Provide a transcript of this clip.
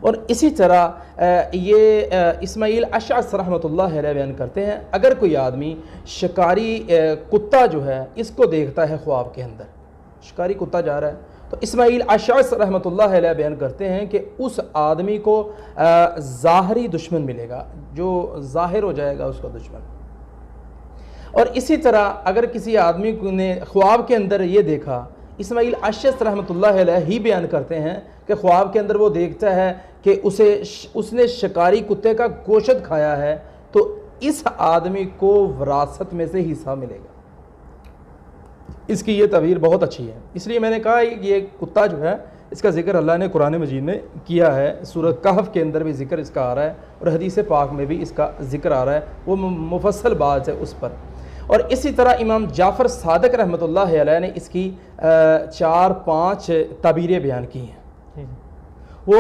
اور اسی طرح یہ اسماعیل اشعث رحمۃ اللہ علیہ بیان کرتے ہیں اگر کوئی آدمی شکاری کتا جو ہے اس کو دیکھتا ہے خواب کے اندر، شکاری کتا جا رہا ہے، تو اسماعیل اشعث رحمۃ اللہ علیہ بیان کرتے ہیں کہ اس آدمی کو ظاہری دشمن ملے گا، جو ظاہر ہو جائے گا اس کا دشمن۔ اور اسی طرح اگر کسی آدمی نے خواب کے اندر یہ دیکھا، اسماعیل اشعث رحمۃ اللہ علیہ ہی بیان کرتے ہیں کہ خواب کے اندر وہ دیکھتا ہے کہ اس نے شکاری کتے کا گوشت کھایا ہے، تو اس آدمی کو وراثت میں سے حصہ ملے گا۔ اس کی یہ تعبیر بہت اچھی ہے، اس لیے میں نے کہا یہ کتا جو ہے اس کا ذکر اللہ نے قرآن مجید میں کیا ہے، سورہ کہف کے اندر بھی ذکر اس کا آ رہا ہے اور حدیث پاک میں بھی اس کا ذکر آ رہا ہے، وہ مفصل بات ہے اس پر۔ اور اسی طرح امام جعفر صادق رحمۃ اللہ علیہ نے اس کی 4-5 تعبیریں بیان کی ہیں۔